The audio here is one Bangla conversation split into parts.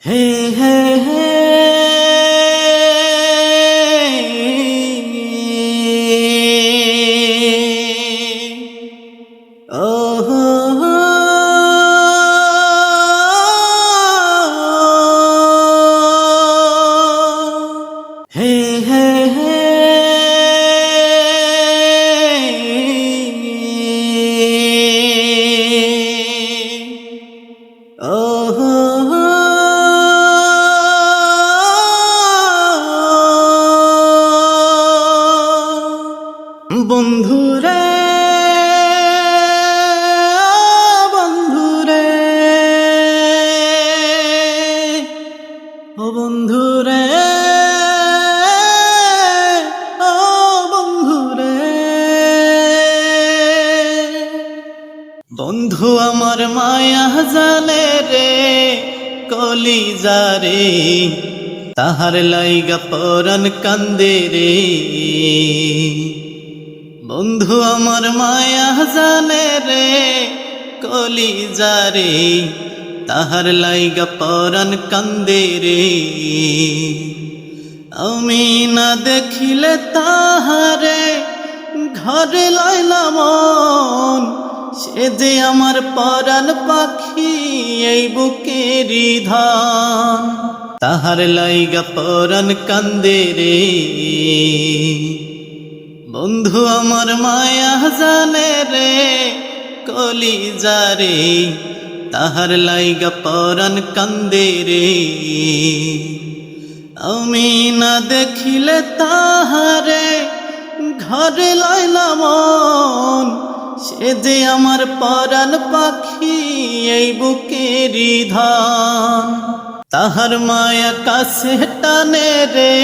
হে হে হে ও হো হো হে হে হে ও হো হো বন্ধুরে বন্ধুরে ও বন্ধুরে ও বন্ধুরে বন্ধু আমার মায়া জানে রে কলিজারে তাহার লাইগা পরাণ কান্দে রে বন্ধু আমার মায়া জানে রে কলিজারে তাহার লাইগা পরাণ কান্দে রে আমি না দেখিলে তাহারে ঘরে লইলা মন সে যে আমার পরাণ পাখি এই বুকেরই ধান তাহার লাইগা পরাণ কান্দে রে বন্ধু আমার মায়া জানে রে কলিজারে তাহার লাইগা পরাণ কান্দে রে আমি না দেখিলে তাহারে ঘরে লইলা মন সে যে আমার পরাণ পাখি এই বুকেরই ধান তাহার মায়া কাছে টানে রে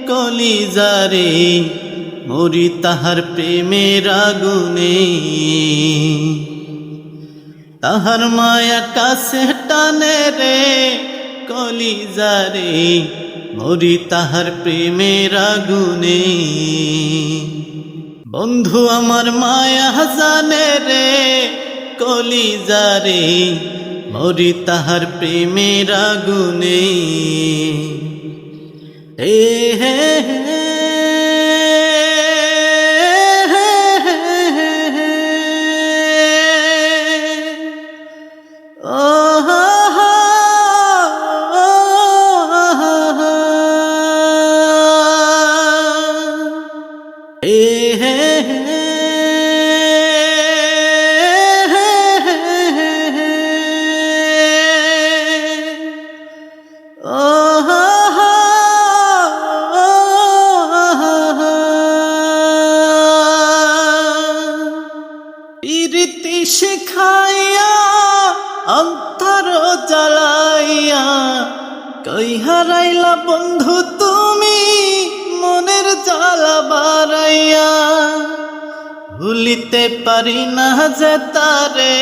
কলিজারে মরি তাহার প্রেমের আগুনে তাহার মায়া কাছে টানে রে কলিজারে মরি তাহার প্রেমের আগুনে বন্ধু আমার মায়া জানে রে কলিজারে মরি তাহার প্রেমের আগুনে হে হে হে প্রীতি শিখাইয়া অন্তর জ্বালাইয়া কই হারাইলা বন্ধু তুমি মনের জ্বালা বাড়াইয়া ভুলিতে পারি না যে তারে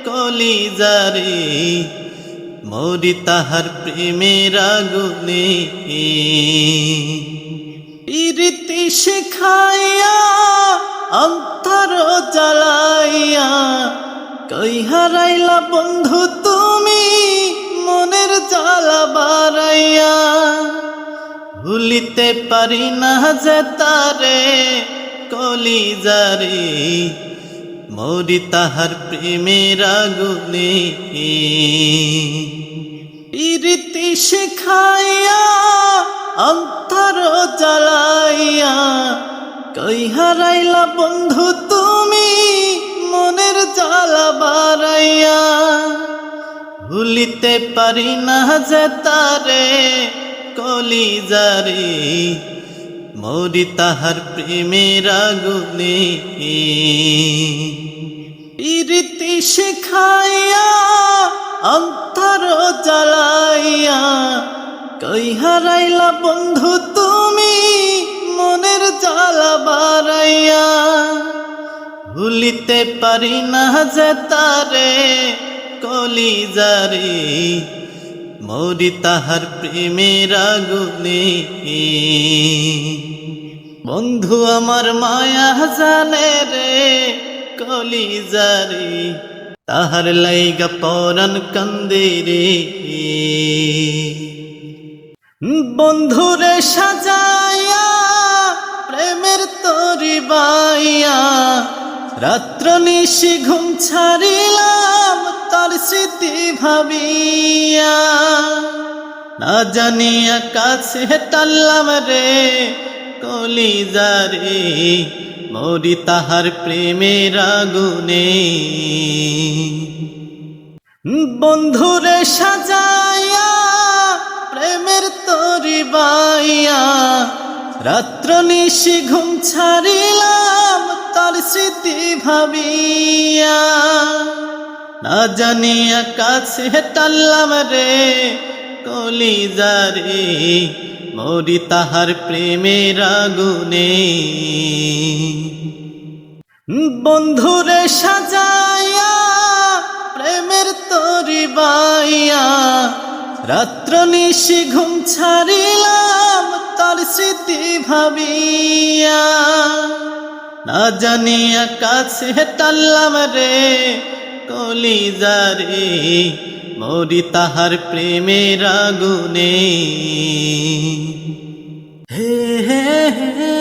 কলিজারে মরি তাহার প্রেমের আগুনে প্রীতি শিখাইয়া অন্তর জ্বালাইয়া কই হারাইলা বন্ধু তুমি মনের জ্বালা বাড়াইয়া ভুলিতে পারি না যে তারে কলিজারে মরি তাহার প্রেমের আগুনে প্রীতি শিখাইয়া অন্তর জ্বালাইয়া কই হারাইলা বন্ধু তুমি মনের জ্বালা বাড়াইয়া ভুলিতে পারি না যে তারে কলিজারে মরি তাহার প্রেমের আগুনে প্রীতি শিখাইয়া অন্তর জ্বালাইয়া কই হারাইলা বন্ধু তুমি মনের জ্বালা বাড়াইয়া ভুলিতে পারি না যে তারে কলিজারে মরি তাহার প্রেমের আগুনে বন্ধু আমার মায়া জানে রে কলিজারে তাহার লাইগা পরাণ কান্দে রে। বন্ধুরে সাজাইয়া প্রেমের তরি বাইয়া, রাত্র নিশি ঘুম ছাড়িলাম তার স্মৃতি ভাবিয়া। না জানিয়া কাছে টানলাম রে কলিজারে, মরি তাহার প্রেমের আগুনে। বন্ধুরে সাজাইয়া প্রেমের তরি বাইয়া, রাত্র নিশি ঘুম ছাড়িলাম তার স্মৃতি ভাবিয়া। না জানিয়া কাছে টানলাম রে কলিজারে, মরি তাহার প্রেমের আগুনে। বন্ধুরে সাজাইয়া প্রেমের তরি বাইয়া, রাত্র নিশি ঘুম ছাড়িলাম তার স্মৃতি ভাবিয়া। না জানিয়া কাছে টানলাম রে কলিজারে, মরি তাহার প্রেমের আগুনে। হে হে হে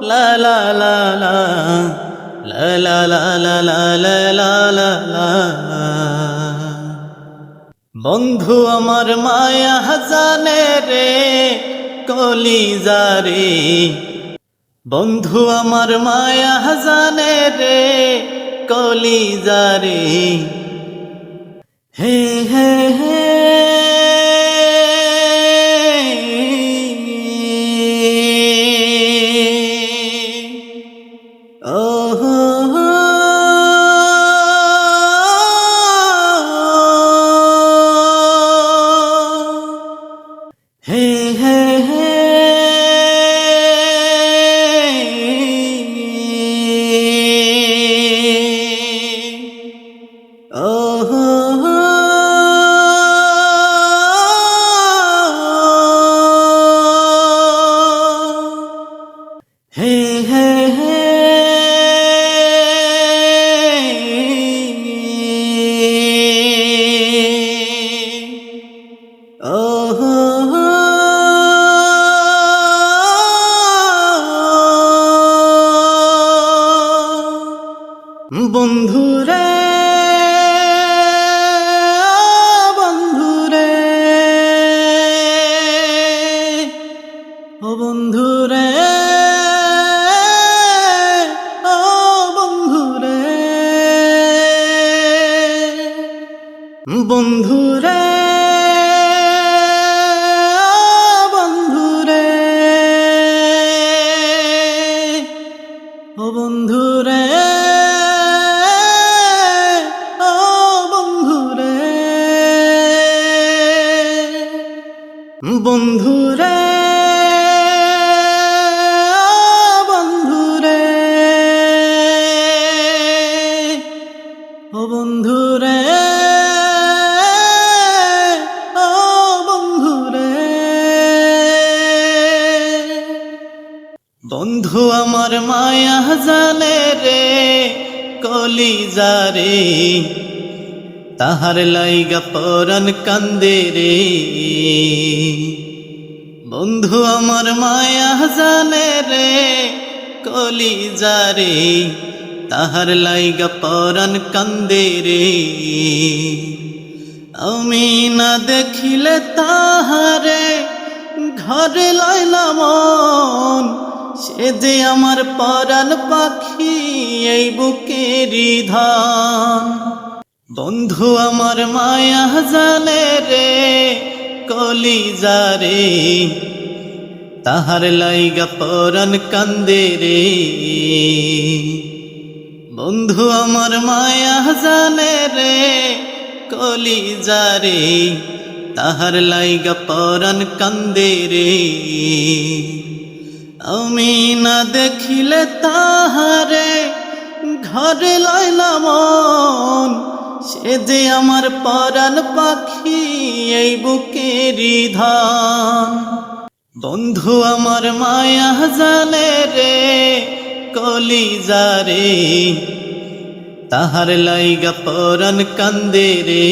লা লা লা লা লা লা লা লা লা লা লা লা। বন্ধু আমার মায়া জানে রে কলিজারে, বন্ধু আমার মায়া জানে রে কলিজারে। হে হে হে বন্ধুরে বন্ধুরে ও বন্ধুরে ও বন্ধুরে বন্ধুরে বন্ধুরে ও বন্ধুরে বন্ধুরে বন্ধুরে ও বন্ধুরে ও বন্ধুরে। বন্ধু আমার মায়া জানে রে কলিজারে, তাহার লাইগা পরাণ কান্দে রে। বন্ধু আমার মায়া জানে রে কলিজারে, তাহার লাইগা পরাণ কান্দে রে। আমি না দেখিলে তাহারে ঘরে লইলা মন, সে যে আমার পরাণ পাখি এই বুকেরই ধান। বন্ধু আমার মায়া জানে রে কলিজা রে, তাহার লাইগা পরাণ কান্দে রে। বন্ধু আমার মায়া জানে রে কলিজা রে, তাহার লাইগা পরাণ কান্দে রে। আমি না দেখিলে তাহারে ঘরে লইলা মন, সে যে আমার পরাণ পাখি এই বুকেরই ধান। বন্ধু আমার মায়া জানে রে কলিজা রে, তাহার লাইগা পরাণ কান্দে রে।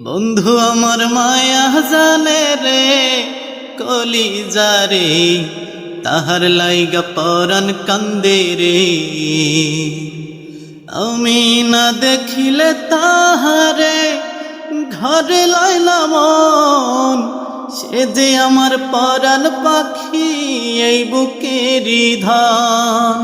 বন্ধু আমার মায়া জানে রে কলিজা রে, তাহার লাইগা পরাণ কান্দে রে। আমি না দেখিলে তাহারে ঘরে লইলা মন, সে যে আমার পরাণ পাখি এই বুকেরই ধান।